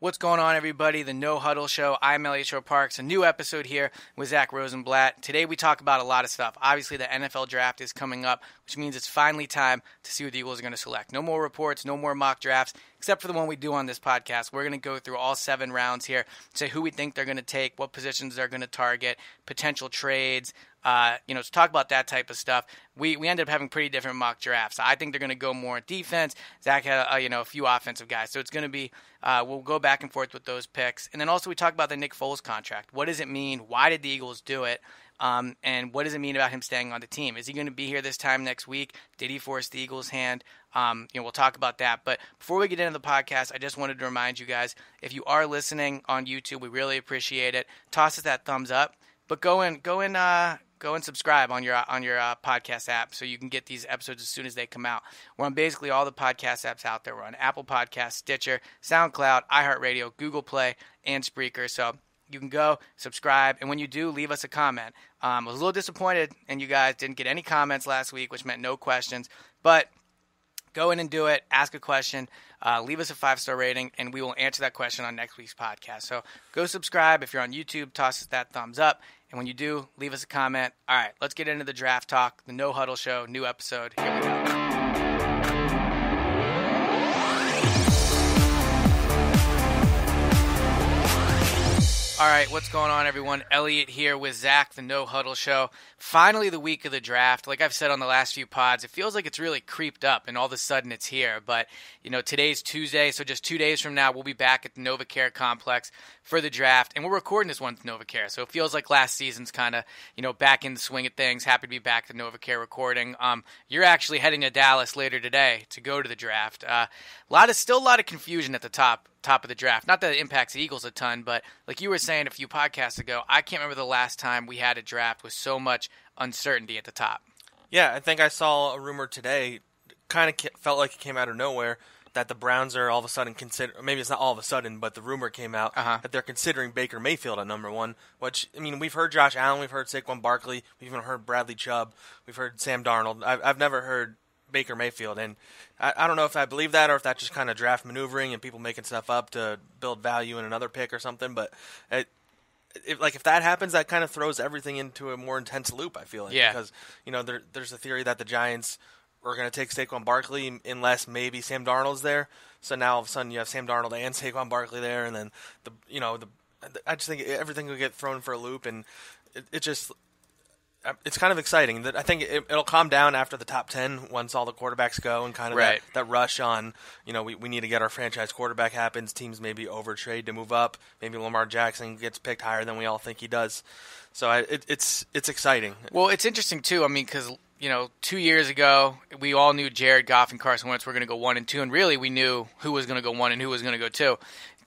What's going on, everybody? The No Huddle Show. I'm Eliot Parks. A new episode here with Zach Rosenblatt. Today we talk about a lot of stuff. Obviously, the NFL draft is coming up, which means it's finally time to see what the Eagles are going to select. No more reports, no more mock drafts, except for the one we do on this podcast. We're going to go through all 7 rounds here, say who we think they're going to take, what positions they're going to target, potential trades, to talk about that type of stuff. We ended up having pretty different mock drafts. I think they're going to go more defense. Zach had a few offensive guys, so it's going to be we'll go back and forth with those picks. And then also we talk about the Nick Foles contract. What does it mean? Why did the Eagles do it? And what does it mean about him staying on the team? Is he going to be here this time next week? Did he force the Eagles' hand? We'll talk about that. But before we get into the podcast, I just wanted to remind you guys, if you are listening on YouTube, we really appreciate it. Toss us that thumbs up. But go and subscribe on your podcast app so you can get these episodes as soon as they come out. We're on basically all the podcast apps out there. We're on Apple Podcasts, Stitcher, SoundCloud, iHeartRadio, Google Play, and Spreaker. So you can go, subscribe, and when you do, leave us a comment. I was a little disappointed, and you guys didn't get any comments last week, which meant no questions. But go in and do it. Ask a question. Leave us a 5-star rating, and we will answer that question on next week's podcast. So go subscribe. If you're on YouTube, toss us that thumbs up. And when you do, leave us a comment. All right, let's get into the draft talk, the No Huddle Show, new episode. Here we go. All right, what's going on, everyone? Eliot here with Zach, the No Huddle Show. Finally, the week of the draft. Like I've said on the last few pods, it feels like it's really creeped up, and all of a sudden it's here. But, today's Tuesday, so just 2 days from now, we'll be back at the NovaCare Complex for the draft. And we're recording this one at NovaCare, so it feels like last season's kind of, back in the swing of things. Happy to be back at NovaCare recording. You're actually heading to Dallas later today to go to the draft. Still a lot of confusion at the top of the draft. Not that it impacts the Eagles a ton, but like you were saying a few podcasts ago, I can't remember the last time we had a draft with so much uncertainty at the top. Yeah, I think I saw a rumor today, kind of felt like it came out of nowhere, that the Browns are all of a sudden maybe it's not all of a sudden, but the rumor came out that they're considering Baker Mayfield at number 1, which, we've heard Josh Allen, we've heard Saquon Barkley, we've even heard Bradley Chubb, we've heard Sam Darnold. I've never heard Baker Mayfield, and I don't know if I believe that or if that's just kind of draft maneuvering and people making stuff up to build value in another pick or something, but if that happens, that kind of throws everything into a more intense loop, I feel like. Yeah. Because, there's a theory that the Giants are going to take Saquon Barkley unless maybe Sam Darnold's there. So now all of a sudden you have Sam Darnold and Saquon Barkley there, and then I just think everything will get thrown for a loop, and it's kind of exciting. I think it'll calm down after the top 10 once all the quarterbacks go and kind of that rush on, we need to get our franchise quarterback happens. Teams maybe overtrade to move up. Maybe Lamar Jackson gets picked higher than we all think he does. So it's exciting. Well, it's interesting too. Because 2 years ago, we all knew Jared Goff and Carson Wentz were going to go 1 and 2, and really we knew who was going to go 1 and who was going to go 2.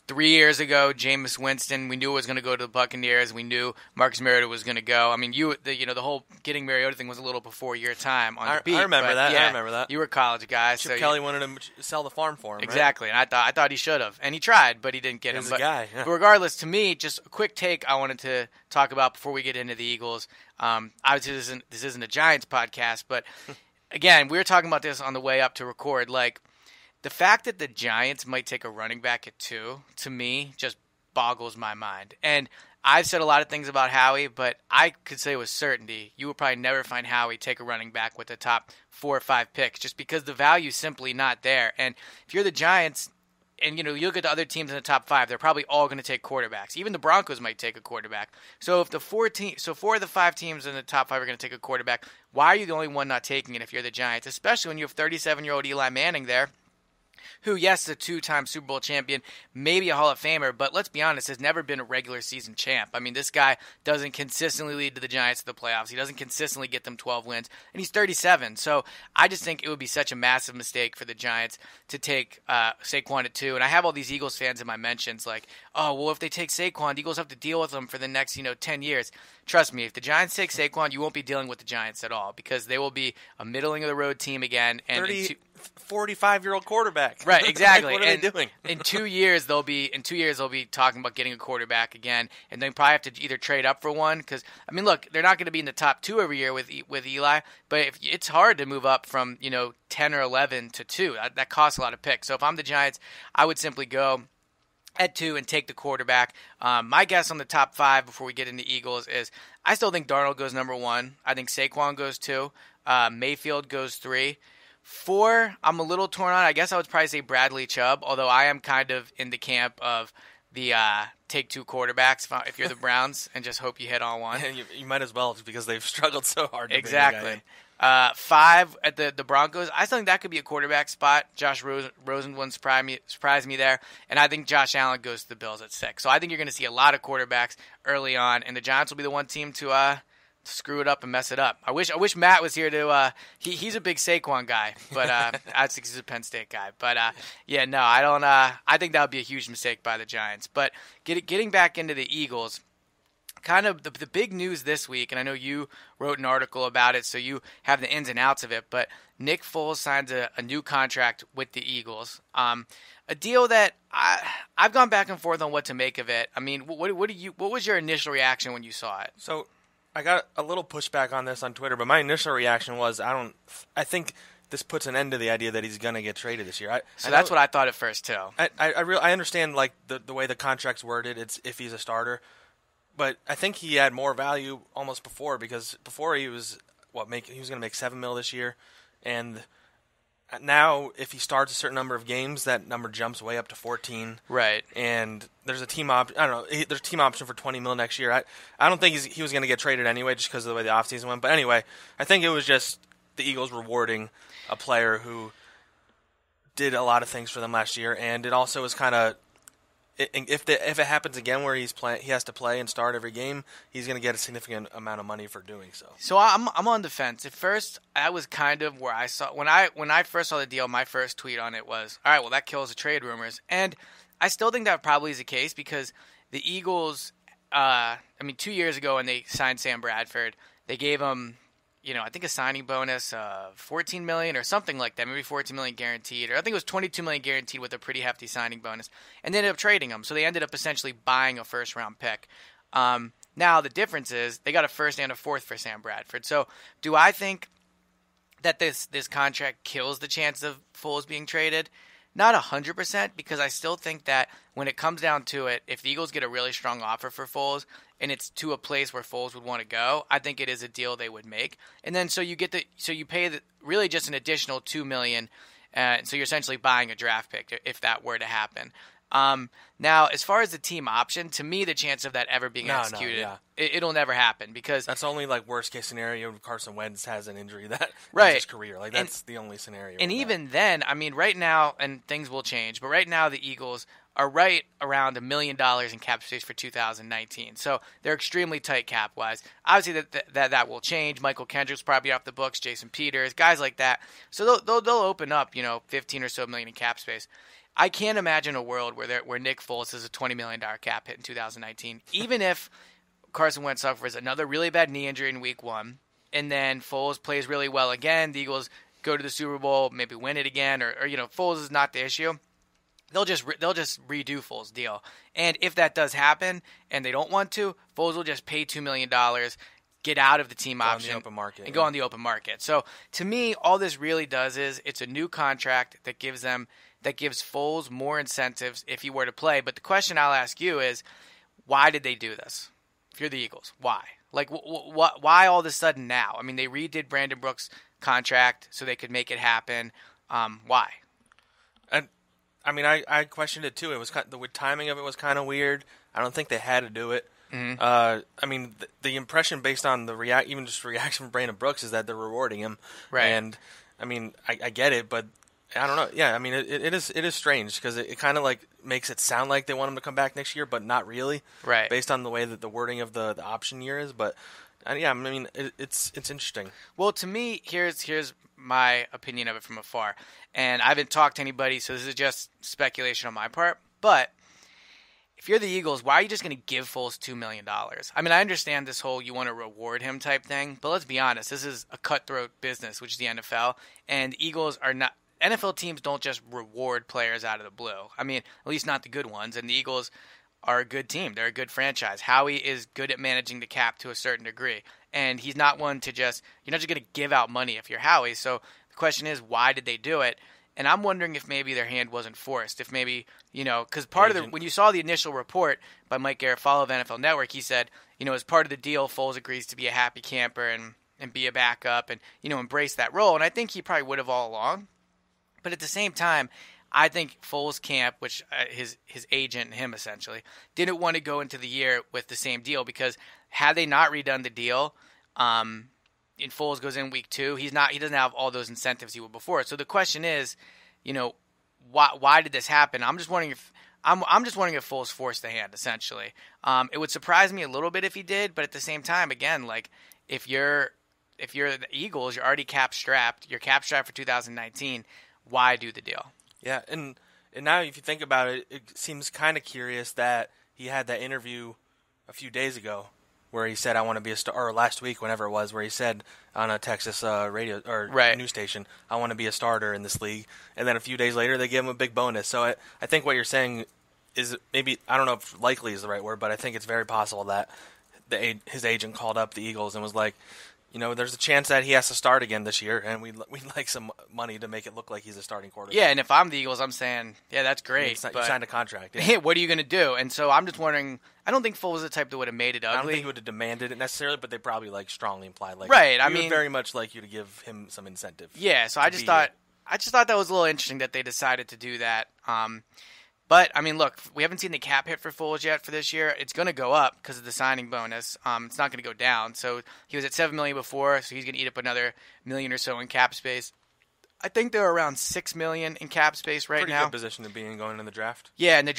3 years ago, Jameis Winston, we knew was going to go to the Buccaneers. We knew Marcus Mariota was going to go. The whole getting Mariota thing was a little before your time on the beat. I remember that. Yeah, I remember that. You were a college guy. Chip Kelly wanted him to sell the farm for him. Exactly, right? And I thought he should have, and he tried, but he didn't get him. He's a guy. Yeah. But regardless, to me, just a quick take I wanted to talk about before we get into the Eagles. Obviously, this isn't a Giants podcast, but again, we were talking about this on the way up to record. The fact that the Giants might take a running back at 2, to me, just boggles my mind. And I've said a lot of things about Howie, but I could say with certainty you will probably never find Howie take a running back with the top 4 or 5 picks just because the value's simply not there. And if you're the Giants and, you look at the other teams in the top 5, they're probably all going to take quarterbacks. Even the Broncos might take a quarterback. So if 4 of the 5 teams in the top 5 are going to take a quarterback, why are you the only one not taking it if you're the Giants, especially when you have 37-year-old Eli Manning there? Who, yes, is a 2-time Super Bowl champion, maybe a Hall of Famer, but let's be honest, has never been a regular season champ. This guy doesn't consistently lead to the Giants to the playoffs. He doesn't consistently get them 12 wins, and he's 37. So I just think it would be such a massive mistake for the Giants to take Saquon at 2. And I have all these Eagles fans in my mentions if they take Saquon, the Eagles have to deal with him for the next, 10 years. Trust me, if the Giants take Saquon, you won't be dealing with the Giants at all because they will be a middle-of-the-road team again. And 45-year-old quarterback. Right, exactly. What are they doing? in 2 years, they'll be talking about getting a quarterback again, and they probably have to either trade up for one because look, they're not going to be in the top 2 every year with Eli, but it's hard to move up from 10 or 11 to 2. That costs a lot of picks. So if I'm the Giants, I would simply go at 2 and take the quarterback. My guess on the top 5 before we get into Eagles is I still think Darnold goes number 1. I think Saquon goes 2. Mayfield goes 3. 4, I'm a little torn on. I guess I would probably say Bradley Chubb, although I am kind of in the camp of the take 2 quarterbacks if you're the Browns and just hope you hit on one. You might as well because they've struggled so hard. Exactly. 5 at the Broncos. I still think that could be a quarterback spot. Josh Rosen wouldn't surprise me there. And I think Josh Allen goes to the Bills at 6. So I think you're going to see a lot of quarterbacks early on, and the Giants will be the one team to screw it up and mess it up. I wish Matt was here to he's a big Saquon guy, but I think he's a Penn State guy. But yeah, no, I don't I think that would be a huge mistake by the Giants. But getting back into the Eagles, kind of the big news this week, and I know you wrote an article about it, so you have the ins and outs of it, but Nick Foles signs a new contract with the Eagles. A deal that I've gone back and forth on what to make of it. I mean, what was your initial reaction when you saw it? So I got a little pushback on this on Twitter, but my initial reaction was I think this puts an end to the idea that he's going to get traded this year. That's what I thought at first too. I understand like the way the contract's worded. It's if he's a starter. But I think he had more value almost before because before he was he was going to make $7 million this year, and now if he starts a certain number of games, that number jumps way up to 14. Right. And there's a team option. I don't know. There's a team option for $20 million next year. I don't think he was going to get traded anyway, just because of the way the offseason went. But anyway, I think it was just the Eagles rewarding a player who did a lot of things for them last year, and it also was kind of. If it happens again where he has to play and start every game, he's going to get a significant amount of money for doing so. So I'm on the fence. At first, I was kind of where I saw when I first saw the deal. My first tweet on it was, "All right, well that kills the trade rumors," and I still think that probably is the case because the Eagles. 2 years ago when they signed Sam Bradford, they gave him, I think a signing bonus of $14 million or something like that, maybe $14 million guaranteed, or I think it was $22 million guaranteed with a pretty hefty signing bonus, and they ended up trading him. So they ended up essentially buying a first-round pick. Now the difference is they got a first and a fourth for Sam Bradford. So do I think that this contract kills the chance of Foles being traded? Not 100%, because I still think that when it comes down to it, if the Eagles get a really strong offer for Foles and it's to a place where Foles would want to go, I think it is a deal they would make. And then so you pay really just an additional $2 million, so you're essentially buying a draft pick if that were to happen. Now, as far as the team option, to me, the chance of that ever being executed, it'll never happen because that's only like worst case scenario. If Carson Wentz has an injury that right. his career, like that's the only scenario. And even then, I mean, right now, and things will change, but right now the Eagles are right around $1 million in cap space for 2019. So they're extremely tight cap wise. Obviously, that will change. Michael Kendrick's probably off the books. Jason Peters, guys like that. So they'll open up 15 or so million in cap space. I can't imagine a world where Nick Foles has a $20 million cap hit in 2019, even if Carson Wentz suffers another really bad knee injury in Week 1, and then Foles plays really well again. The Eagles go to the Super Bowl, maybe win it again, or Foles is not the issue. They'll just redo Foles' deal, and if that does happen, and they don't want to, Foles will just pay $2 million. Get out of the team option on the open market, and go on the open market. So to me, all this really does is it's a new contract that gives Foles more incentives if he were to play. But the question I'll ask you is, why did they do this? If you're the Eagles, why? Like, why all of a sudden now? I mean, they redid Brandon Brooks' contract so they could make it happen. Why? I questioned it too. It was the timing of it was kind of weird. I don't think they had to do it. Mm-hmm. The impression based on the reaction from Brandon Brooks is that they're rewarding him, right? And I get it, but I don't know. Yeah, it is strange because it kind of like makes it sound like they want him to come back next year, but not really, right? Based on the way that the wording of the option year is, but it's interesting. Well, to me, here's my opinion of it from afar, and I haven't talked to anybody, so this is just speculation on my part, but. If you're the Eagles, why are you just going to give Foles $2 million? I mean, I understand this whole you want to reward him type thing, but let's be honest. This is a cutthroat business, which is the NFL, and Eagles are not – NFL teams don't just reward players out of the blue. I mean, at least not the good ones, and the Eagles are a good team. They're a good franchise. Howie is good at managing the cap to a certain degree, and he's not one to just – you're not just going to give out money if you're Howie. So the question is, why did they do it? And I'm wondering if maybe their hand wasn't forced. If maybe, because part of when you saw the initial report by Mike Garafolo of NFL Network, he said, as part of the deal, Foles agrees to be a happy camper and be a backup and, embrace that role. And I think he probably would have all along. But at the same time, I think Foles' camp, which his agent and him essentially, didn't want to go into the year with the same deal because had they not redone the deal, and Foles goes in week 2, he doesn't have all those incentives he would before. So the question is, why did this happen? I'm just wondering if Foles forced the hand essentially. It would surprise me a little bit if he did, but at the same time, again, like if you're the Eagles, you're already cap strapped. You're cap strapped for 2019. Why do the deal? Yeah, and now if you think about it, it seems kind of curious that he had that interview a few days ago where he said, I want to be a star, or last week, whenever it was, where he said on a Texas radio or news station, I want to be a starter in this league. And then a few days later, they gave him a big bonus. So I think what you're saying is maybe, I don't know if likely is the right word, but I think it's very possible that his agent called up the Eagles and was like, there's a chance that he has to start again this year, and we'd like some money to make it look like he's a starting quarterback. Yeah, and if I'm the Eagles, I'm saying, yeah, that's great. You signed a contract. Yeah. What are you going to do? And so I'm just wondering, I don't think Foles was the type that would have made it ugly. I don't think he would have demanded it necessarily, but they probably strongly implied right. I mean, would very much like you to give him some incentive. Yeah, so I just thought that was a little interesting that they decided to do that. But, I mean, look, we haven't seen the cap hit for Foles yet for this year. It's going to go up because of the signing bonus. It's not going to go down. So he was at $7 million before, so he's going to eat up another $1 million or so in cap space. I think they're around $6 million in cap space right now. Pretty good position to be in going in the draft. Yeah, and the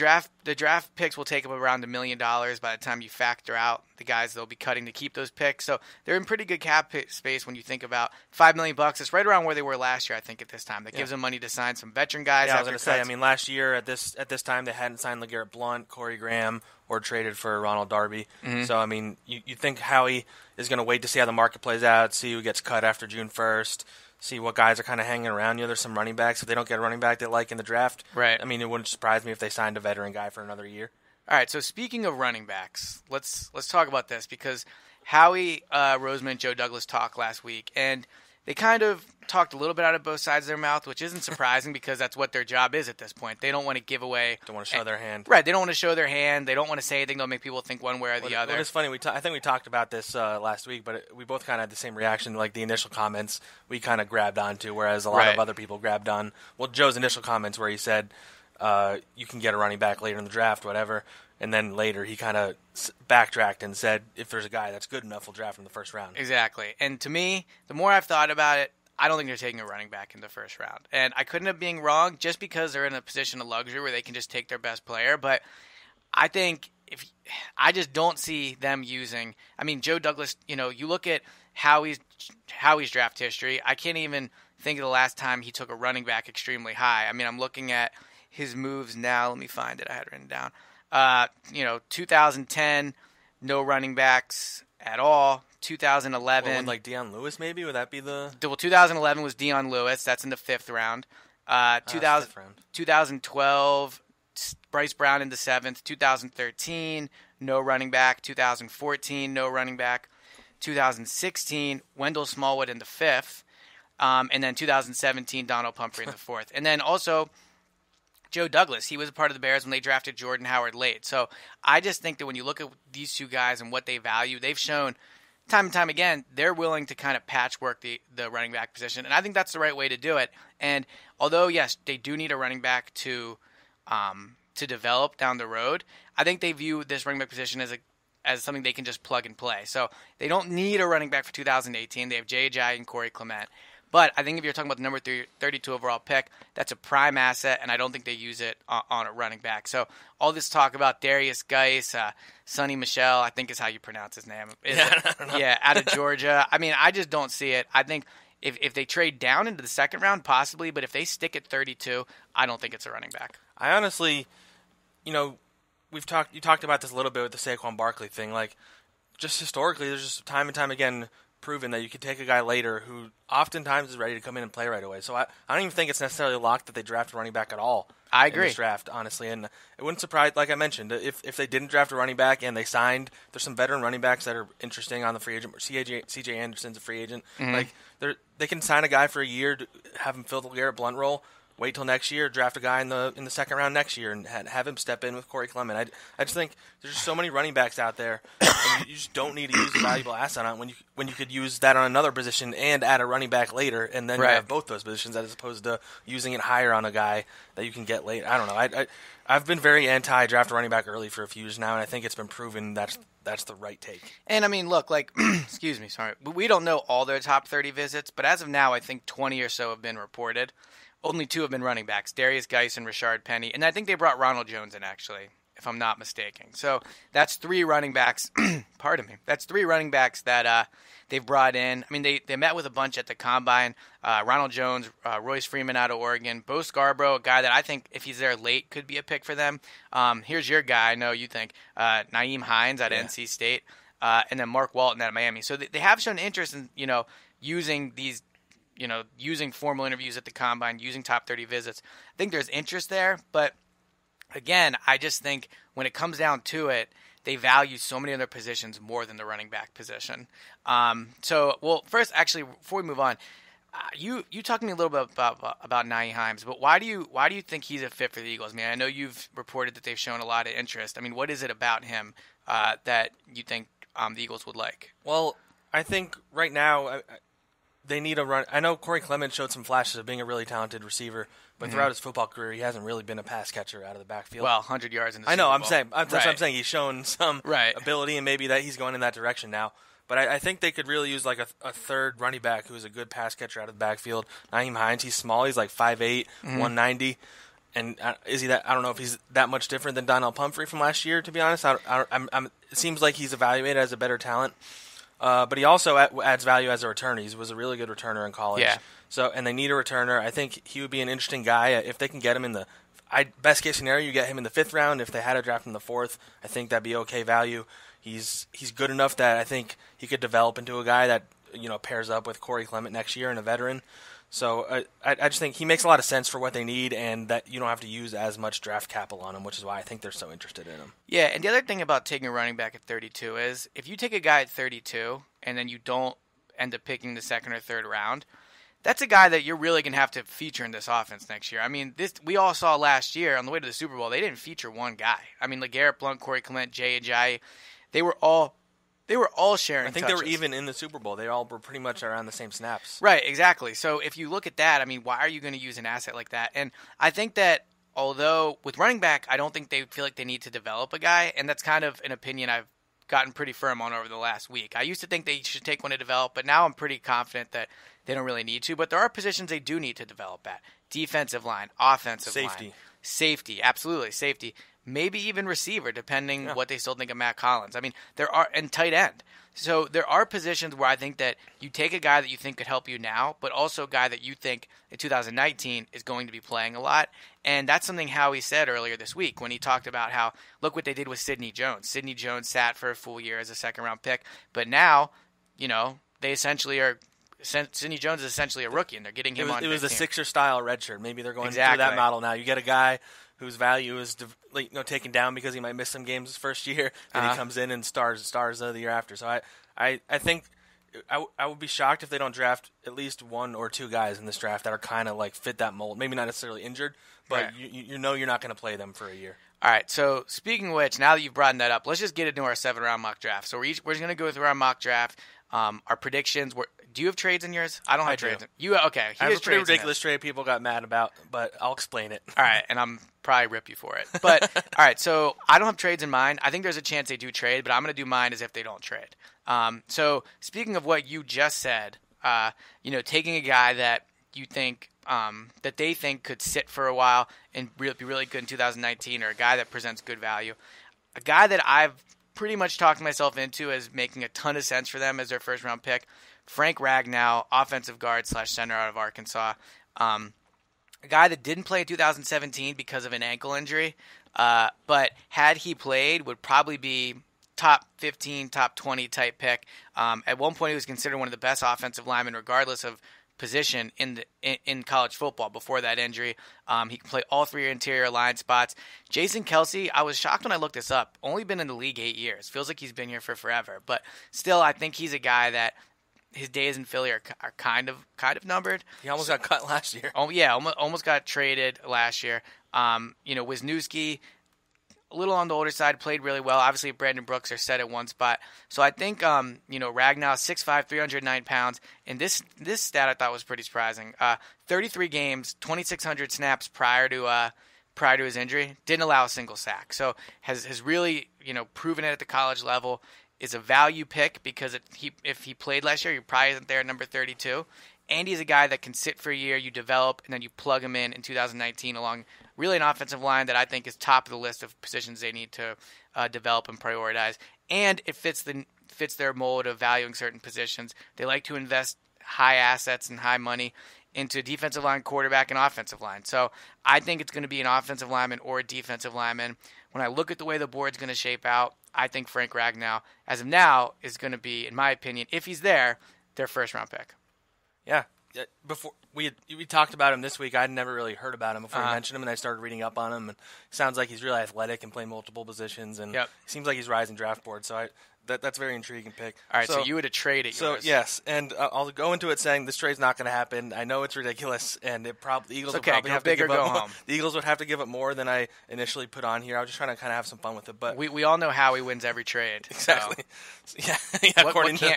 draft picks will take up around $1 million by the time you factor out the guys they'll be cutting to keep those picks. So they're in pretty good cap space when you think about $5 million. It's right around where they were last year, I think, at this time. That gives them money to sign some veteran guys. Yeah, I was going to say, I mean, last year at this time they hadn't signed LeGarrette Blount, Corey Graham, or traded for Ronald Darby. Mm-hmm. So, I mean, you think Howie is going to wait to see how the market plays out, see who gets cut after June 1st, see what guys are kind of hanging around. There's some running backs. If they don't get a running back they like in the draft, right. I mean, it wouldn't surprise me if they signed a veteran guy for another year. All right, so speaking of running backs, let's talk about this because Howie Roseman and Joe Douglas talked last week, and they kind of talked a little bit out of both sides of their mouth, which isn't surprising because that's what their job is at this point. They don't want to give away. Don't want to show their hand. Right, they don't want to show their hand. They don't want to say anything that'll make people think one way or the other. Well, it's funny. I think we talked about this last week, but we both kind of had the same reaction. Like the initial comments, we kind of grabbed onto, whereas a lot of other people grabbed on. Well, Joe's initial comments where he said, you can get a running back later in the draft, whatever. And then later he kind of backtracked and said, if there's a guy that's good enough, we'll draft him in the first round. Exactly. And to me, the more I've thought about it, I don't think they're taking a running back in the first round. And I couldn't have been wrong just because they're in a position of luxury where they can just take their best player. But I think I just don't see them using – I mean, Joe Douglas, you look at Howie's draft history. I can't even think of the last time he took a running back extremely high. I mean, I'm looking at his moves now. Let me find it. I had it written down. 2010, no running backs at all. 2011. Well, like Deion Lewis, maybe? Would that be the... Well, 2011 was Deion Lewis. That's in the 5th round. 2012, Bryce Brown in the 7th. 2013, no running back. 2014, no running back. 2016, Wendell Smallwood in the 5th. And then 2017, Donald Pumphrey in the 4th. And then also... Joe Douglas, he was a part of the Bears when they drafted Jordan Howard late. So I just think that when you look at these two guys and what they value, they've shown time and time again they're willing to kind of patchwork the running back position. And I think that's the right way to do it. And although, yes, they do need a running back to develop down the road, I think they view this running back position as something they can just plug and play. So they don't need a running back for 2018. They have J.J. and Corey Clement. But I think if you're talking about the number 32 overall pick, that's a prime asset, and I don't think they use it on a running back. So all this talk about Darius Geis, Sonny Michel, I think is how you pronounce his name. Yeah, out of Georgia. I mean, I just don't see it. I think if they trade down into the second round, possibly, but if they stick at 32, I don't think it's a running back. I honestly, you talked about this a little bit with the Saquon Barkley thing. Like, just historically, there's just time and time again proven that you can take a guy later who oftentimes is ready to come in and play right away. So I don't even think it's necessarily locked that they draft a running back at all. I agree. In this draft, honestly. And it wouldn't surprise, like I mentioned, if they didn't draft a running back and they signed, there's some veteran running backs that are interesting on the free agent. C.J. Anderson's a free agent. Mm-hmm. Like, they can sign a guy for a year to have him fill the LeGarrette Blount role, wait till next year, draft a guy in the second round next year, and have him step in with Corey Clement. I just think there's just so many running backs out there, and you just don't need to use a valuable asset on when you could use that on another position and add a running back later, and then you have both those positions as opposed to using it higher on a guy that you can get late. I don't know. I've been very anti-draft running back early for a few years now, and I think it's been proven that's the right take. And I mean, look, like, excuse me, sorry, we don't know all their top 30 visits, but as of now, I think 20 or so have been reported. Only 2 have been running backs, Darius Geis and Rashard Penny. And I think they brought Ronald Jones in, actually, if I'm not mistaken. So that's 3 running backs. Pardon me. That's 3 running backs that they've brought in. I mean, they met with a bunch at the Combine. Ronald Jones, Royce Freeman out of Oregon. Bo Scarborough, a guy that I think if he's there late could be a pick for them. Here's your guy. I know you think. Nyheim Hines out of NC State. And then Mark Walton out of Miami. So they have shown interest in, using these – using formal interviews at the Combine, using top 30 visits. I think there's interest there, but again, I just think when it comes down to it, they value so many other positions more than the running back position. First, actually, before we move on, you talked to me a little bit about Nyheim Hines, but why do you think he's a fit for the Eagles? I mean, I know you've reported that they've shown a lot of interest. I mean, what is it about him that you think the Eagles would like? Well, I think right now they need a run. I know Corey Clement showed some flashes of being a really talented receiver, but throughout his football career, he hasn't really been a pass catcher out of the backfield. Well, 100 yards in the I know. Super I'm Bowl. saying that's what I'm saying. He's shown some Right. ability, and maybe that he's going in that direction now. But I think they could really use like a third running back who's a good pass catcher out of the backfield. Nyheim Hines, he's small. He's like 5'8", 190. And is he that? I don't know if he's that much different than Donnell Pumphrey from last year. To be honest, it seems like he's evaluated as a better talent. But he also adds value as a returner. He was a really good returner in college. Yeah. So, and they need a returner. I think he would be an interesting guy if they can get him in the best case scenario. You get him in the 5th round. If they had a draft in the 4th, I think that'd be okay value. He's good enough that I think he could develop into a guy that pairs up with Corey Clement next year and a veteran. So I just think he makes a lot of sense for what they need, and that you don't have to use as much draft capital on him, which is why I think they're so interested in him. Yeah, and the other thing about taking a running back at 32 is if you take a guy at 32 and then you don't end up picking the 2nd or 3rd round, that's a guy that you're really going to have to feature in this offense next year. I mean, we all saw last year on the way to the Super Bowl, they didn't feature one guy. I mean, LeGarrette Blount, Corey Clement, Jay Ajayi, they were all sharing I think touches. they were even in the Super Bowl. They all were pretty much around the same snaps. Right, exactly. So if you look at that, I mean, why are you going to use an asset like that? And I think that although with running back, I don't think they feel like they need to develop a guy, and that's kind of an opinion I've gotten pretty firm on over the last week. I used to think they should take one to develop, but now I'm pretty confident that they don't really need to. But there are positions they do need to develop at. Defensive line, offensive line. Safety, absolutely, safety. Maybe even receiver, depending what they still think of Matt Collins. I mean, and tight end. So there are positions where I think that you take a guy that you think could help you now, but also a guy that you think in 2019 is going to be playing a lot. And that's something Howie said earlier this week when he talked about how, look what they did with Sidney Jones. Sidney Jones sat for a full year as a 2nd-round pick, but now, they essentially are – Sidney Jones is essentially a rookie, and they're getting him on. It was a Sixer-style redshirt. Maybe they're going exactly. through that model now. You get a guy whose value is taken down because he might miss some games his first year, and he comes in and stars the year after. So I think I would be shocked if they don't draft at least 1 or 2 guys in this draft that are kind of like fit that mold. Maybe not necessarily injured, but you're not going to play them for a year. All right, so speaking of which, now that you've brought that up, let's just get into our 7-round mock draft. So we're just going to go through our mock draft, our predictions. Do you have trades in yours? I don't have trades. Okay. I have a pretty ridiculous trade people got mad about, but I'll explain it. All right, and I'm probably rip you for it. But all right, so I don't have trades in mine. I think there's a chance they do trade, but I'm going to do mine as if they don't trade. So speaking of what you just said, taking a guy that you think that they think could sit for a while and be really good in 2019, or a guy that presents good value, a guy that I've pretty much talked myself into as making a ton of sense for them as their 1st-round pick, Frank Ragnow, offensive guard / center out of Arkansas. A guy that didn't play in 2017 because of an ankle injury, but had he played, would probably be top 15, top 20 type pick. At one point, he was considered one of the best offensive linemen, regardless of position in college football before that injury. He can play all 3 interior line spots. Jason Kelce, I was shocked when I looked this up. Only been in the league 8 years. Feels like he's been here for forever. But still, I think he's a guy that his days in Philly are kind of numbered. He almost got cut last year. Oh yeah, almost got traded last year. Wisniewski, a little on the older side, played really well. Obviously, Brandon Brooks are set at one spot. So I think, Ragnow, 6'5", 309 pounds. And this stat I thought was pretty surprising. 33 games, 2,600 snaps prior to his injury. Didn't allow a single sack. So has really, proven it at the college level. Is a value pick because if he played last year, he probably isn't there at number 32. And he's a guy that can sit for a year, you develop, and then you plug him in 2019 along really an offensive line that I think is top of the list of positions they need to develop and prioritize. And it fits their mold of valuing certain positions. They like to invest high assets and high money into defensive line, quarterback, and offensive line. So I think it's going to be an offensive lineman or a defensive lineman. When I look at the way the board's going to shape out, I think Frank Ragnow, as of now, is going to be, in my opinion, if he's there, their first-round pick. Yeah. Before we talked about him this week, I'd never really heard about him before you mentioned him, and I started reading up on him. And it sounds like he's really athletic and playing multiple positions, and it seems like he's rising draft board. So that's a very intriguing pick. All right, so you would have traded yours. So yes, and I'll go into it saying this trade's not going to happen. I know it's ridiculous, and the Eagles would probably have to give up more. The Eagles would have to give up more than I initially put on here. I was just trying to kind of have some fun with it, but we all know how he wins every trade. Exactly. So.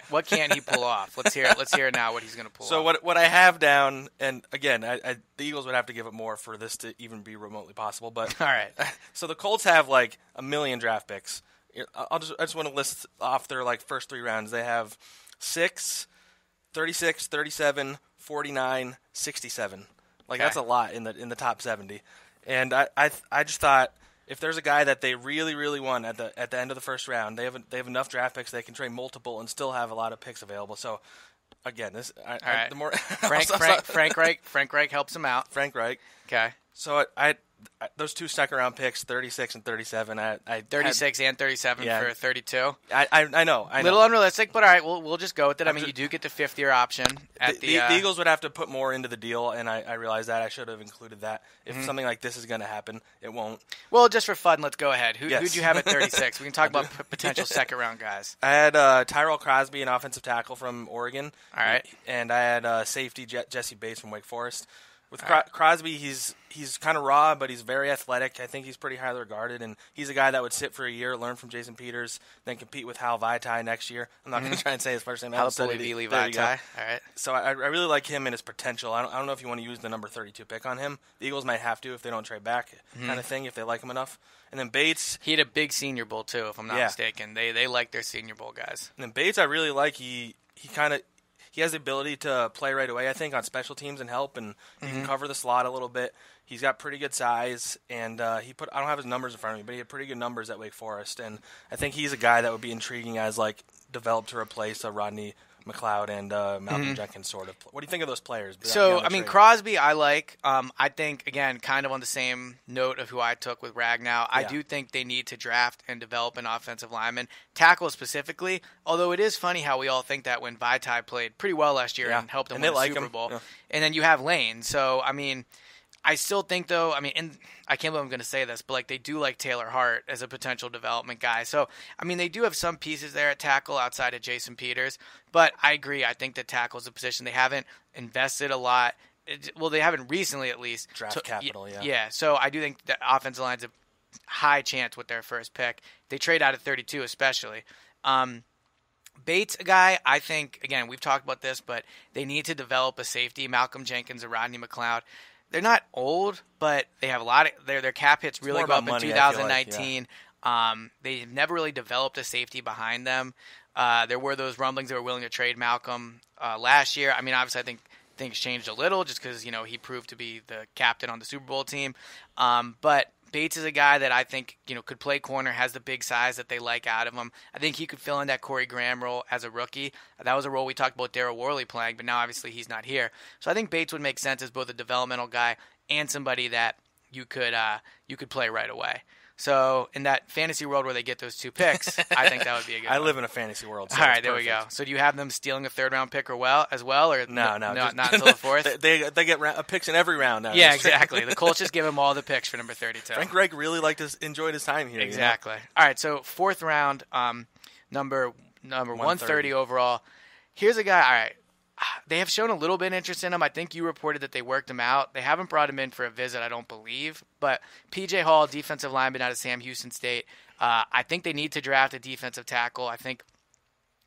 What can't he pull off? Let's hear now what he's going to pull off. So what I have down, and again, the Eagles would have to give up more for this to even be remotely possible. But all right. So the Colts have like 1 million draft picks. I just want to list off their first 3 rounds. They have 6, 36, 37, 49, 67. That's a lot in the top 70. And I just thought if there's a guy that they really, really want at the end of the first round, they have enough draft picks they can trade multiple and still have a lot of picks available. So again, the more Frank Reich helps him out. Frank Reich. Okay. So those 2 second-round picks, 36 and 37. 36 and 37 for 32. I know. Little unrealistic, but all right, we'll just go with it. You do get the 5th-year option. The Eagles would have to put more into the deal, and I realize that. I should have included that. If something like this is going to happen, it won't. Well, just for fun, let's go ahead. Who'd you have at 36? We can talk about potential second-round guys. I had Tyrell Crosby, an offensive tackle from Oregon. All right. And I had safety Jesse Bates from Wake Forest. With Crosby, he's kind of raw, but he's very athletic. I think he's pretty highly regarded, and he's a guy that would sit for a year, learn from Jason Peters, then compete with Hal Vaitai next year. I'm not going to try and say his first name. Halapoulivaati Vaitai. All right. So I really like him and his potential. I don't know if you want to use the number 32 pick on him. The Eagles might have to if they don't trade back, kind of thing, if they like him enough. And then Bates. He had a big Senior Bowl, too, if I'm not mistaken. They like their Senior Bowl guys. And then Bates I really like. He has the ability to play right away, I think, on special teams and help, and he can cover the slot a little bit. He's got pretty good size, and I don't have his numbers in front of me, but he had pretty good numbers at Wake Forest, and I think he's a guy that would be intriguing as developed to replace Rodney McLeod and Malcolm Jenkins, sort of. What do you think of those players? So, Crosby I like. I think, again, kind of on the same note of who I took with Ragnow, I do think they need to draft and develop an offensive lineman. Tackle specifically, although it is funny how we all think that when Vaitai played pretty well last year and helped them win the Super Bowl. Yeah. And then you have Lane. So, I still think, though, and I can't believe I'm going to say this, but they do like Taylor Hart as a potential development guy. So, they do have some pieces there at tackle outside of Jason Peters. But I agree. I think that tackle is a position they haven't invested a lot. They haven't recently, at least. Draft capital, yeah. Yeah, so I do think the offensive line's a high chance with their first pick. They trade out at 32 especially. Bates, a guy, I think, again, we've talked about this, but they need to develop a safety. Malcolm Jenkins or Rodney McLeod. They're not old, but they have a lot of their cap hits really go up in 2019. They've never really developed a safety behind them. There were those rumblings they were willing to trade Malcolm last year. Obviously, I think things changed a little just because he proved to be the captain on the Super Bowl team. But Bates is a guy that I think could play corner, has the big size that they like out of him. I think he could fill in that Corey Graham role as a rookie. That was a role we talked about Darryl Worley playing, but now obviously he's not here. So I think Bates would make sense as both a developmental guy and somebody that you could play right away. So in that fantasy world where they get those 2 picks, I think that would be a good I one. live in a fantasy world. So all right, there we go. So do you have them stealing a 3rd-round pick as well, or no, not until the 4th? They get picks in every round now. Yeah, exactly. The Colts just give them all the picks for number 32. Frank Reich really enjoyed his time here. Exactly. All right, so 4th round, number 130 overall. Here's a guy, all right. They have shown a little bit of interest in him. I think you reported that they worked him out. They haven't brought him in for a visit, I don't believe. But P.J. Hall, defensive lineman out of Sam Houston State. I think they need to draft a defensive tackle. I think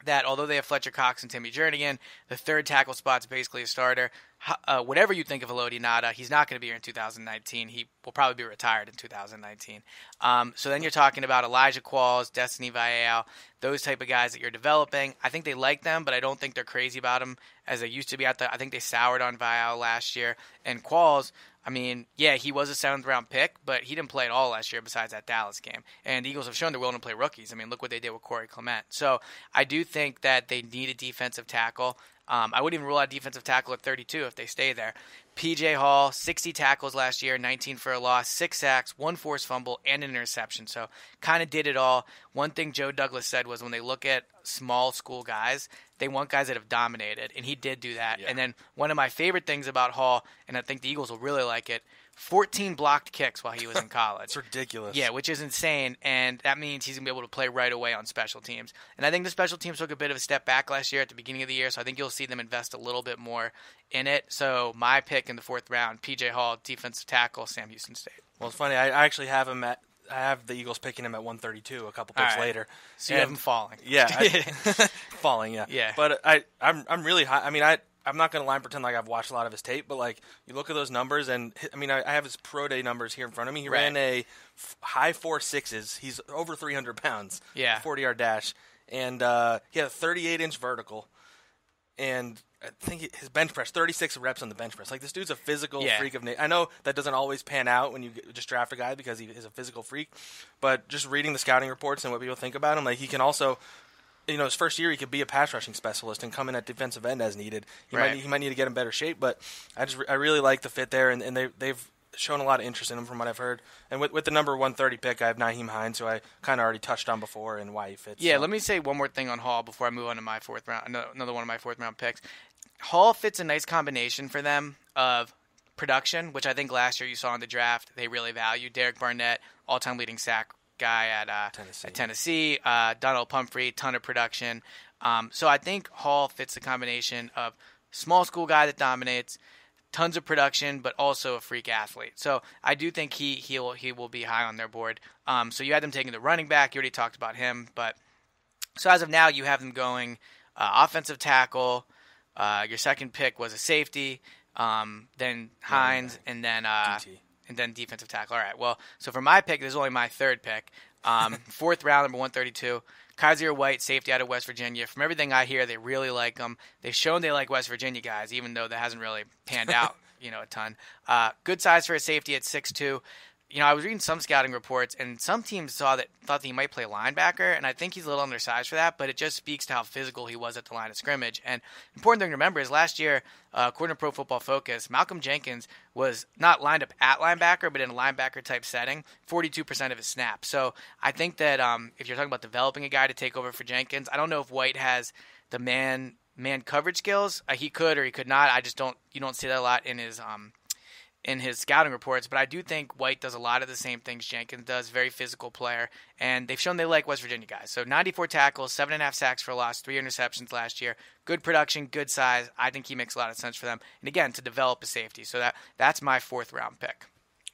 that although they have Fletcher Cox and Timmy Jernigan, the third tackle spot's basically a starter. Whatever you think of Elodie Nada, he's not going to be here in 2019. He will probably be retired in 2019. So then you're talking about Elijah Qualls, Destiny Vallejo, those type of guys that you're developing. I think they like them, but I don't think they're crazy about them as they used to be. I think they soured on Vallejo last year. And Qualls, I mean, yeah, he was a 7th-round pick, but he didn't play at all last year besides that Dallas game. And the Eagles have shown they're willing to play rookies. I mean, look what they did with Corey Clement. So I do think that they need a defensive tackle. I wouldn't even rule out defensive tackle at 32 if they stay there. P.J. Hall, 60 tackles last year, 19 for a loss, 6 sacks, 1 forced fumble, and an interception. So kind of did it all. One thing Joe Douglas said was when they look at small school guys, they want guys that have dominated, and he did do that. Yeah. And then one of my favorite things about Hall, and I think the Eagles will really like it, 14 blocked kicks while he was in college. It's ridiculous. Yeah, which is insane, and that means he's going to be able to play right away on special teams. And I think the special teams took a bit of a step back last year at the beginning of the year, so I think you'll see them invest a little bit more in it. So my pick in the 4th round, P.J. Hall, defensive tackle, Sam Houston State. Well, it's funny. I actually have him at – I have the Eagles picking him at 132 a couple picks later. So you have him falling. Yeah. Falling, yeah. Yeah. But I'm really high. I mean, I'm not going to lie and pretend like I've watched a lot of his tape, but, like, you look at those numbers, and, I mean, I have his pro day numbers here in front of me. He ran a high 4.6s. He's over 300 pounds. Yeah. 40-yard dash. And he had a 38-inch vertical. And I think his bench press, 36 reps on the bench press. Like, this dude's a physical freak of nature. I know that doesn't always pan out when you just draft a guy because he is a physical freak. But just reading the scouting reports and what people think about him, like, he can also – you know, his first year he could be a pass rushing specialist and come in at defensive end as needed. He might need to get in better shape, but I really like the fit there, and they've shown a lot of interest in him from what I've heard. And with the number 130 pick, I have Nyheim Hines, who I kind of already touched on before and why he fits. Yeah, let me say one more thing on Hall before I move on to my 4th round. Another one of my 4th round picks. Hall fits a nice combination for them of production, which I think last year you saw in the draft they really valued. Derek Barnett, all-time leading sack guy at Tennessee. Donald Pumphrey, ton of production. So I think Hall fits the combination of small school guy that dominates, tons of production, but also a freak athlete. So I do think he will be high on their board. So you had them taking the running back. You already talked about him. But so as of now, you have them going offensive tackle. Your second pick was a safety, then Hines, and then DT. And then defensive tackle. All right, well, so for my pick, this is only my 3rd pick. 4th round, number 132. Kaiser White, safety out of West Virginia. From everything I hear, they really like him. They've shown they like West Virginia guys, even though that hasn't really panned out, a ton. Good size for a safety at 6'2". I was reading some scouting reports, and some teams thought that he might play linebacker, and I think he's a little undersized for that, but it just speaks to how physical he was at the line of scrimmage. And important thing to remember is last year, according to Pro Football Focus, Malcolm Jenkins was not lined up at linebacker, but in a linebacker-type setting, 42% of his snaps. So I think that if you're talking about developing a guy to take over for Jenkins, I don't know if White has the man coverage skills. He could or he could not. You don't see that a lot in his scouting reports, but I do think White does a lot of the same things Jenkins does, very physical player, and they've shown they like West Virginia guys. So 94 tackles, 7.5 sacks for a loss, 3 interceptions last year, good production, good size. I think he makes a lot of sense for them. And again, to develop a safety. So that's my 4th round pick.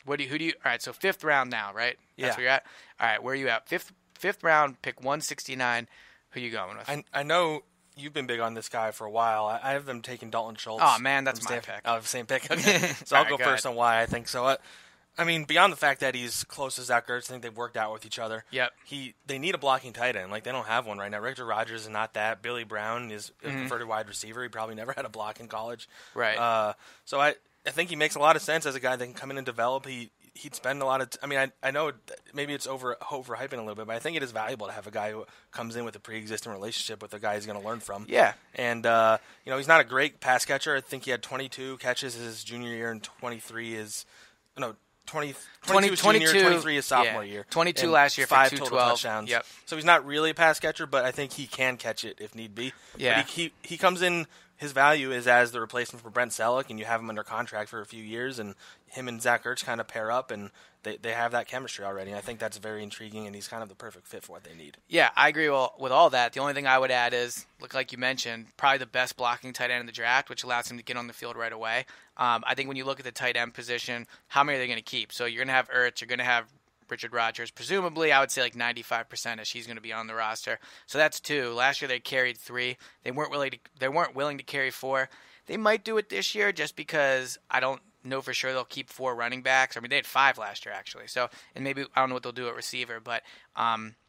Who do you all right, so 5th round now, right? That's where you're at? All right, where are you at? Fifth round, pick 169. Who you going with? I know you've been big on this guy for a while. I have them taking Dalton Schultz. Oh, man, that's my pick. Oh, same pick? Okay. So I'll go first on why I think so. I mean, beyond the fact that he's close to Zach Ertz, I think they've worked out with each other. Yep. They need a blocking tight end. Like, they don't have one right now. Richard Rodgers is not that. Billy Brown is a preferred wide receiver. He probably never had a block in college. Right. So I think he makes a lot of sense as a guy that can come in and develop. He'd spend a lot of I know maybe it's overhyping a little bit, but I think it is valuable to have a guy who comes in with a pre-existing relationship with a guy he's going to learn from. Yeah. And, he's not a great pass catcher. I think he had 22 catches his junior year, and 22 is junior, 23 is sophomore year. 22 last year for 5 212. total touchdowns. Yep. So he's not really a pass catcher, but I think he can catch it if need be. Yeah. But he comes in his value is as the replacement for Brent Selleck, and you have him under contract for a few years, and him and Zach Ertz kind of pair up, and they have that chemistry already. And I think that's very intriguing, and he's kind of the perfect fit for what they need. Yeah, I agree with all that. The only thing I would add is, like you mentioned, probably the best blocking tight end in the draft, which allows him to get on the field right away. I think when you look at the tight end position, how many are they going to keep? So you're going to have Ertz, you're going to have Richard Rodgers. Presumably, I would say like 95% as he's going to be on the roster. So that's 2. Last year they carried 3. They weren't willing to carry 4. They might do it this year just because I don't know for sure they'll keep 4 running backs. I mean, they had 5 last year actually. So, and maybe I don't know what they'll do at receiver, but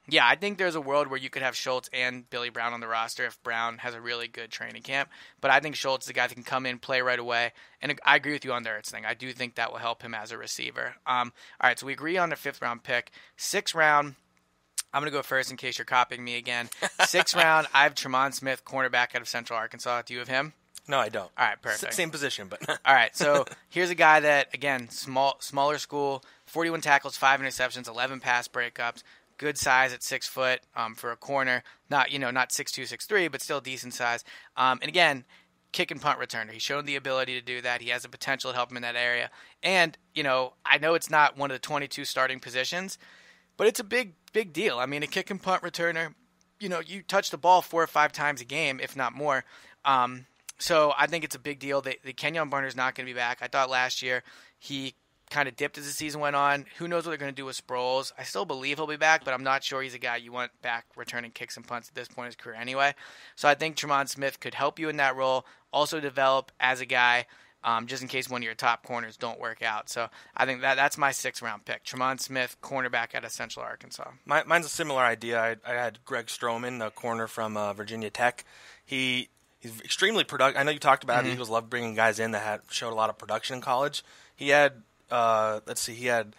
yeah, I think there's a world where you could have Schultz and Billy Brown on the roster if Brown has a really good training camp. But I think Schultz is the guy that can come in, play right away. And I agree with you on the Ertz thing. I do think that will help him as a receiver. All right, so we agree on the 5th round pick. 6th round, I'm going to go first in case you're copying me again. 6th round, I have Tremont Smith, cornerback out of Central Arkansas. Do you have him? No, I don't. All right, perfect. Same position, but all right, so here's a guy that, again, smaller school, 41 tackles, 5 interceptions, 11 pass breakups. Good size at 6 foot for a corner. Not 6'2", 6'3", but still decent size. And again, kick and punt returner. He's shown the ability to do that. He has the potential to help him in that area. And, I know it's not one of the 22 starting positions, but it's a big deal. I mean, a kick and punt returner, you touch the ball 4 or 5 times a game, if not more. So I think it's a big deal. The Kenyon Barner's not going to be back. I thought last year he kind of dipped as the season went on. Who knows what they're going to do with Sproles? I still believe he'll be back, but I'm not sure he's a guy you want back returning kicks and punts at this point in his career anyway. So I think Tremont Smith could help you in that role, also develop as a guy just in case one of your top corners don't work out. So I think that's my 6th round pick. Tremont Smith, cornerback out of Central Arkansas. Mine's a similar idea. I had Greg Stroman, the corner from Virginia Tech. He's extremely productive. I know you talked about the Eagles love bringing guys in that showed a lot of production in college. He had he had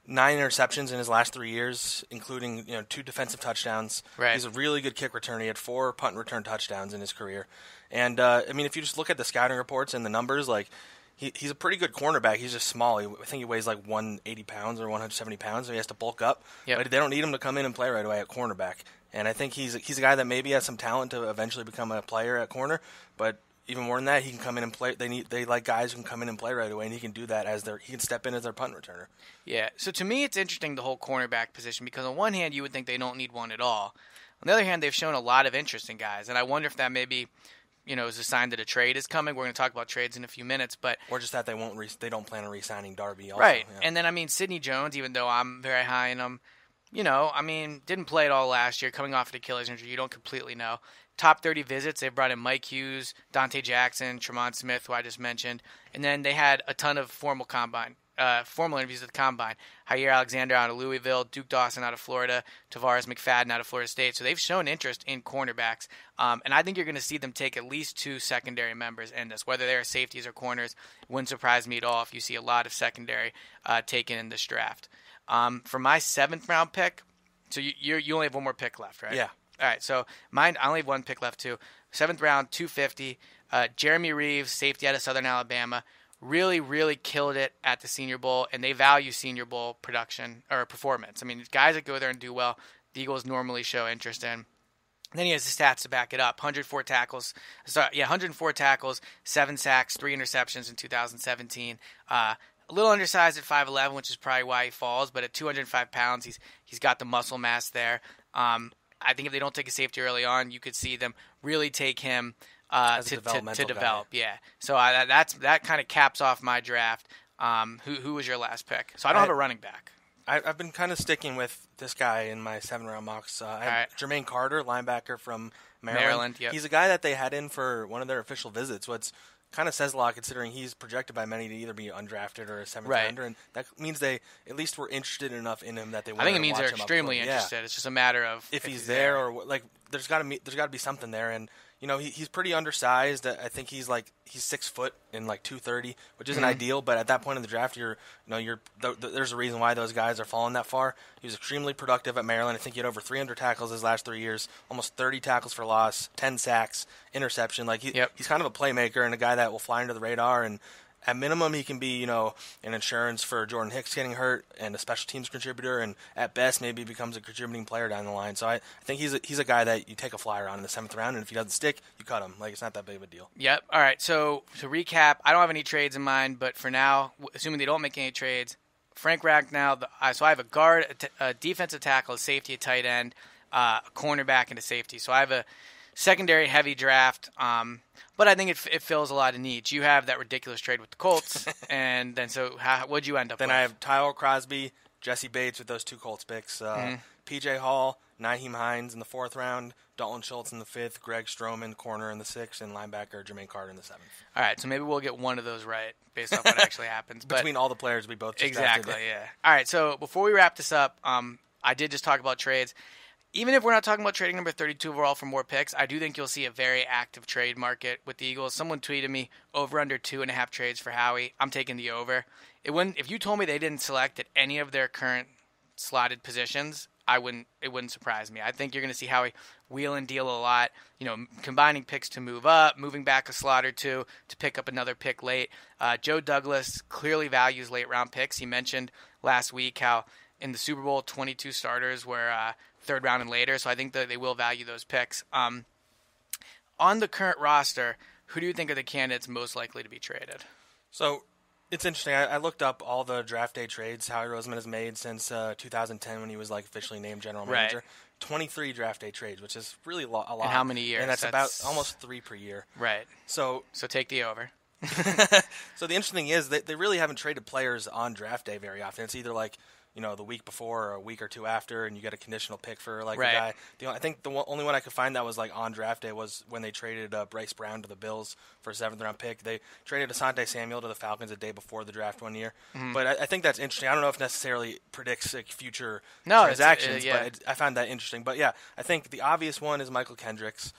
9 interceptions in his last 3 years, including 2 defensive touchdowns. Right. He's a really good kick returner. He had 4 punt and return touchdowns in his career. And if you just look at the scouting reports and the numbers, like he's a pretty good cornerback. He's just small. I think he weighs like 180 pounds or 170 pounds, so he has to bulk up. Yep. But they don't need him to come in and play right away at cornerback. And I think he's a guy that maybe has some talent to eventually become a player at corner, but even more than that, he can come in and play. They like guys who can come in and play right away, and he can do that he can step in as their punt returner. Yeah. So to me, it's interesting the whole cornerback position because on one hand, you would think they don't need one at all. On the other hand, they've shown a lot of interest in guys, and I wonder if that maybe is a sign that a trade is coming. We're going to talk about trades in a few minutes, but or just that they don't plan on re-signing Darby. Also. Right. Yeah. And then Sidney Jones, even though I'm very high in him, didn't play at all last year, coming off an Achilles injury. You don't completely know. Top 30 visits, they brought in Mike Hughes, Dante Jackson, Tremont Smith, who I just mentioned. And then they had a ton of formal interviews at the Combine. Jair Alexander out of Louisville, Duke Dawson out of Florida, Tavares McFadden out of Florida State. So they've shown interest in cornerbacks. And I think you're going to see them take at least 2 secondary members in this, whether they're safeties or corners. It wouldn't surprise me at all if you see a lot of secondary taken in this draft. For my 7th round pick, so you only have one more pick left, right? Yeah. All right, so mine, I only have one pick left too. 7th round, 250. Jeremy Reeves, safety out of Southern Alabama, really, really killed it at the Senior Bowl, and they value Senior Bowl production or performance. I mean, guys that go there and do well, the Eagles normally show interest in. And then he has the stats to back it up. 104 tackles, 7 sacks, 3 interceptions in 2017. A little undersized at 5'11", which is probably why he falls, but at 205 pounds, he's got the muscle mass there. I think if they don't take a safety early on, you could see them really take him to develop. Guy. Yeah. So that kind of caps off my draft. Who was your last pick? So I don't have a running back. I've been kind of sticking with this guy in my 7th-round mocks. I have Jermaine Carter, linebacker from Maryland. Yep. He's a guy that they had in for one of their official visits, which kind of says a lot considering he's projected by many to either be undrafted or a 7th-rounder, and that means they at least were interested enough in him that they wanted to watch him. I think it means they're extremely interested. Yeah. It's just a matter of if he's there or like there's got to be something there, and he's pretty undersized. I think he's 6 foot and 230, which isn't ideal. But at that point in the draft, there's a reason why those guys are falling that far. He was extremely productive at Maryland. I think he had over 300 tackles his last 3 years, almost 30 tackles for loss, 10 sacks, interception. He's kind of a playmaker and a guy that will fly under the radar. And at minimum, he can be, an insurance for Jordan Hicks getting hurt and a special teams contributor, and at best, maybe becomes a contributing player down the line. So I think he's a guy that you take a flyer on in the 7th round, and if he doesn't stick, you cut him. Like, it's not that big of a deal. Yep. All right. So to recap, I don't have any trades in mind, but for now, assuming they don't make any trades, Frank Ragnow, so I have a guard, a defensive tackle, a safety, a tight end, a cornerback, and a safety. So I have a secondary heavy draft, but I think it fills a lot of needs. You have that ridiculous trade with the Colts, and then what'd you end up with? Then I have Tyler Crosby, Jesse Bates with those 2 Colts picks, P.J. Hall, Nyheim Hines in the 4th round, Dalton Schultz in the 5th, Greg Stroman, corner in the 6th, and linebacker Jermaine Carter in the 7th. All right, so maybe we'll get one of those right based off what actually happens. Between all the players we both just exactly, drafted. Yeah. All right, so before we wrap this up, I did just talk about trades. Even if we're not talking about trading number 32 overall for more picks, I do think you'll see a very active trade market with the Eagles. Someone tweeted me over under 2.5 trades for Howie. I'm taking the over. If you told me they didn't select at any of their current slotted positions, it wouldn't surprise me. I think you're going to see Howie wheel and deal a lot, combining picks to move up, moving back a slot or two to pick up another pick late. Joe Douglas clearly values late round picks. He mentioned last week how in the Super Bowl 22 starters were 3rd round and later, so I think that they will value those picks. On the current roster, who do you think are the candidates most likely to be traded? So it's interesting. I looked up all the draft day trades Howie Roseman has made since 2010 when he was officially named general manager. Right. 23 draft day trades, which is really a lot. In how many years? And that's about almost 3 per year. Right. So take the over. So the interesting thing is they really haven't traded players on draft day very often. It's either the week before or a week or two after, and you get a conditional pick for a guy. I think the only one I could find that was on draft day was when they traded Bryce Brown to the Bills for a 7th round pick. They traded Asante Samuel to the Falcons a day before the draft one year. Mm-hmm. But I think that's interesting. I don't know if it necessarily predicts future transactions, but I found that interesting. But yeah, I think the obvious one is Michael Kendricks.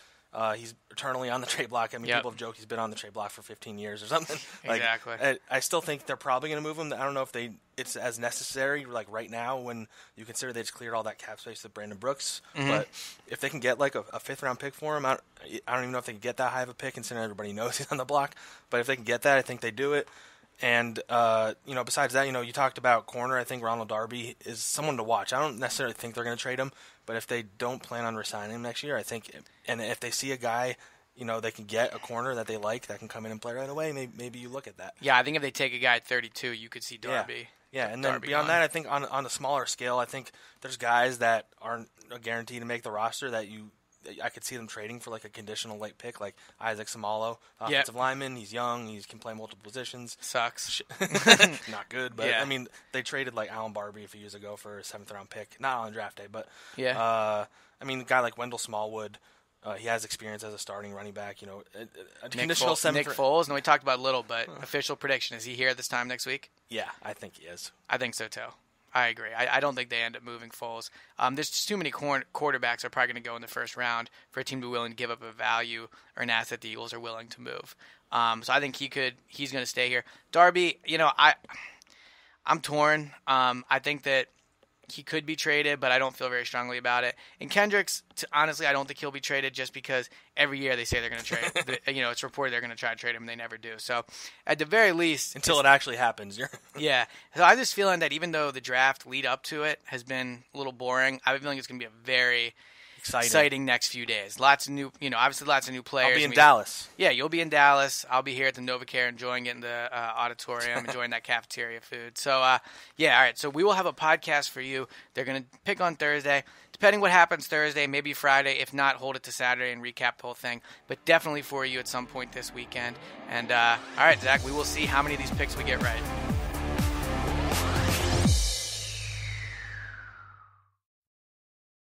He's eternally on the trade block. I mean, people have joked he's been on the trade block for 15 years or something. Exactly. I still think they're probably going to move him. I don't know if it's as necessary right now when you consider they just cleared all that cap space with Brandon Brooks. Mm-hmm. But if they can get a 5th round pick for him, I don't even know if they can get that high of a pick considering everybody knows he's on the block. But if they can get that, I think they do it. And, besides that, you talked about corner. I think Ronald Darby is someone to watch. I don't necessarily think they're going to trade him, but if they don't plan on re-signing him next year, I think, and if they see a guy, they can get a corner that they like that can come in and play right away, maybe you look at that. Yeah, I think if they take a guy at 32, you could see Darby. Yeah, and then beyond that, I think on a smaller scale, I think there's guys that aren't a guarantee to make the roster that I could see them trading for a conditional late pick, like Isaac Samalo, offensive lineman. He's young. He can play multiple positions. Sucks. Not good, but I mean, they traded Alan Barbie a few years ago for a 7th round pick, not on draft day, but a guy like Wendell Smallwood. He has experience as a starting running back. A conditional Nick Foles. No, we talked about it a little, but official prediction: is he here this time next week? Yeah, I think he is. I think so too. I agree. I don't think they end up moving Foles. There's just too many quarterbacks that are probably going to go in the 1st round for a team to be willing to give up a value or an asset the Eagles are willing to move. So I think he's going to stay here. Darby, I'm torn. I think that he could be traded, but I don't feel very strongly about it. And Kendricks, honestly, I don't think he'll be traded just because every year they say they're going to trade. It's reported they're going to try to trade him, and they never do. So at the very least, until it actually happens, yeah. So I have this feeling that even though the draft lead up to it has been a little boring, I have a feeling it's going to be a very exciting next few days. Lots of new, obviously lots of new players. I'll be in Dallas. Yeah, you'll be in Dallas. I'll be here at the NovaCare enjoying it in the auditorium, enjoying that cafeteria food. So, all right. So we will have a podcast for you. They're going to pick on Thursday. Depending what happens Thursday, maybe Friday. If not, hold it to Saturday and recap the whole thing. But definitely for you at some point this weekend. And, all right, Zach, we will see how many of these picks we get right.